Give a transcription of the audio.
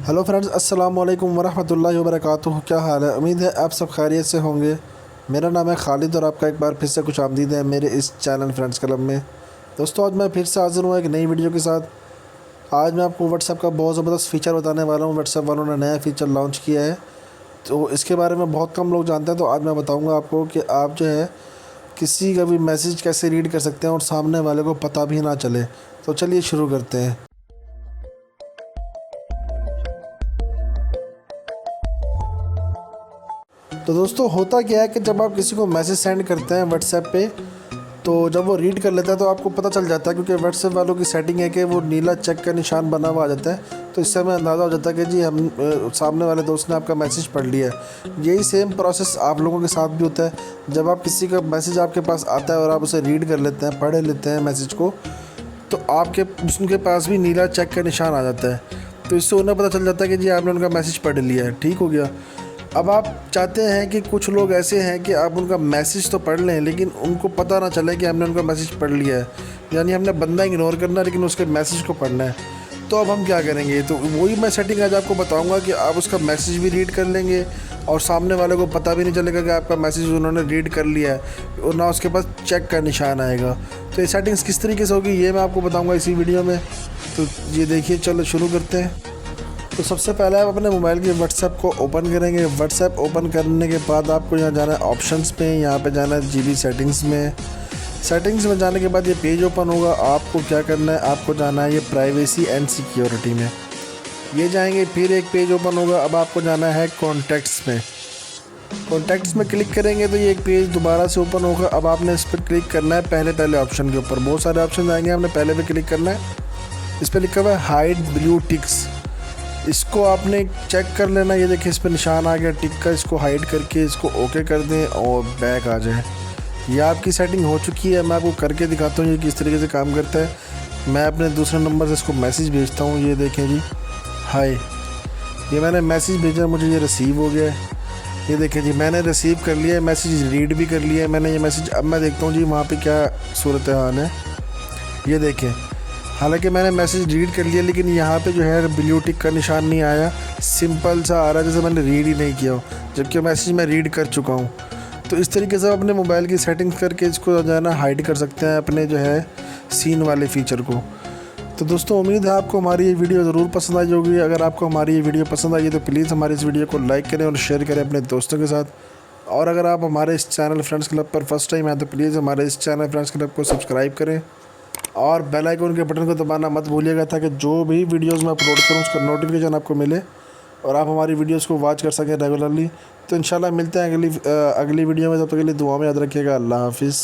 Hello friends, अस्सलाम वालेकुम वरहमतुल्लाहि वबरकातुहू। क्या हाल है? उम्मीद है आप सब खैरियत से होंगे। मेरा नाम है खालिद और आपका एक बार फिर से खुश आमदीद है मेरे इस चैनल फ्रेंड्स क्लब में। दोस्तों, आज मैं फिर से हाज़िर हूँ एक नई वीडियो के साथ। आज मैं आपको व्हाट्सएप का बहुत ज़बरदस्त फ़ीचर बताने वाला हूँ। व्हाट्सएप वालों ने नया फ़ीचर लॉन्च किया है, तो इसके बारे में बहुत कम लोग जानते हैं। तो आज मैं बताऊँगा आपको कि आप जो है किसी का भी मैसेज कैसे रीड कर सकते हैं और सामने वाले को पता भी ना चले। तो चलिए शुरू करते हैं। तो दोस्तों, होता क्या है कि जब आप किसी को मैसेज सेंड करते हैं व्हाट्सएप पे, तो जब वो रीड कर लेता है तो आपको पता चल जाता है, क्योंकि व्हाट्सएप वालों की सेटिंग है कि वो नीला चेक का निशान बना हुआ आ जाता है। तो इससे हमें अंदाज़ा हो जाता है कि जी हम सामने वाले दोस्त ने आपका मैसेज पढ़ लिया है। यही सेम प्रोसेस आप लोगों के साथ भी होता है। जब आप किसी का मैसेज आपके पास आता है और आप उसे रीड कर लेते हैं, पढ़ लेते हैं मैसेज को, तो आपके उनके पास भी नीला चेक का निशान आ जाता है। तो इससे उन्हें पता चल जाता है कि जी आपने उनका मैसेज पढ़ लिया है। ठीक हो गया। अब आप चाहते हैं कि कुछ लोग ऐसे हैं कि आप उनका मैसेज तो पढ़ लें, लेकिन उनको पता ना चले कि हमने उनका मैसेज पढ़ लिया है। यानी हमने बंदा इग्नोर करना है, लेकिन उसके मैसेज को पढ़ना है। तो अब हम क्या करेंगे? तो वही मैं सेटिंग आज आपको बताऊंगा कि आप उसका मैसेज भी रीड कर लेंगे और सामने वाले को पता भी नहीं चलेगा कि आपका मैसेज उन्होंने रीड कर लिया है, और ना उसके पास चेक का निशान आएगा। तो ये सेटिंग्स किस तरीके से होगी ये मैं आपको बताऊँगा इसी वीडियो में। तो ये देखिए, चलो शुरू करते हैं। तो सबसे पहले आप अपने मोबाइल के व्हाट्सएप को ओपन करेंगे। व्हाट्सएप ओपन करने के बाद आपको यहाँ जाना है ऑप्शंस पे, यहाँ पे जाना है जीबी सेटिंग्स में। सेटिंग्स में जाने के बाद ये पेज ओपन होगा। आपको क्या करना है, आपको जाना है ये प्राइवेसी एंड सिक्योरिटी में। ये जाएंगे, फिर एक पेज ओपन होगा। अब आपको जाना है कॉन्टैक्ट्स में। कॉन्टैक्ट्स में क्लिक करेंगे तो ये एक पेज दोबारा से ओपन होगा। अब आपने इस पर क्लिक करना है पहले ऑप्शन के ऊपर। बहुत सारे ऑप्शन आएंगे, आपने पहले पे क्लिक करना है। इस पर लिखा हुआ है हाइड ब्लू टिक्स। इसको आपने चेक कर लेना। ये देखिए, इस पर निशान आ गया टिक का। इसको हाइड करके इसको ओके कर दें और बैक आ जाए। ये आपकी सेटिंग हो चुकी है। मैं आपको करके दिखाता हूँ ये किस तरीके से काम करता है। मैं अपने दूसरे नंबर से इसको मैसेज भेजता हूँ। ये देखें जी, हाय, ये मैंने मैसेज भेजा, मुझे ये रिसीव हो गया है। ये देखें जी, मैंने रिसीव कर लिया है मैसेज, रीड भी कर लिया है मैंने ये मैसेज। अब मैं देखता हूँ जी वहाँ पे क्या सूरत हाल है। ये देखें, हालांकि मैंने मैसेज रीड कर लिया, लेकिन यहाँ पे जो है ब्लू टिक का निशान नहीं आया। सिंपल सा आ रहा है जैसे मैंने रीड ही नहीं किया हो, जबकि मैसेज मैं रीड कर चुका हूँ। तो इस तरीके से अपने मोबाइल की सेटिंग्स करके इसको जो है ना हाइड कर सकते हैं, अपने जो है सीन वाले फ़ीचर को। तो दोस्तों, उम्मीद है आपको हमारी ये वीडियो ज़रूर पसंद आई होगी। अगर आपको हमारी ये वीडियो पसंद आई है तो प्लीज़ हमारी इस वीडियो को लाइक करें और शेयर करें अपने दोस्तों के साथ। और अगर आप हमारे इस चैनल फ्रेंड्स क्लब पर फर्स्ट टाइम हैं तो प्लीज़ हमारे इस चैनल फ्रेंड्स क्लब को सब्सक्राइब करें और बेल आइकन के बटन को दबाना मत भूलिएगा, ताकि जो भी वीडियोस मैं अपलोड करूँ उसका नोटिफिकेशन आपको मिले और आप हमारी वीडियोस को वॉच कर सकें रेगुलरली। तो इंशाल्लाह मिलते हैं अगली वीडियो में। तब तक के लिए दुआ में याद रखिएगा। अल्लाह हाफिज़।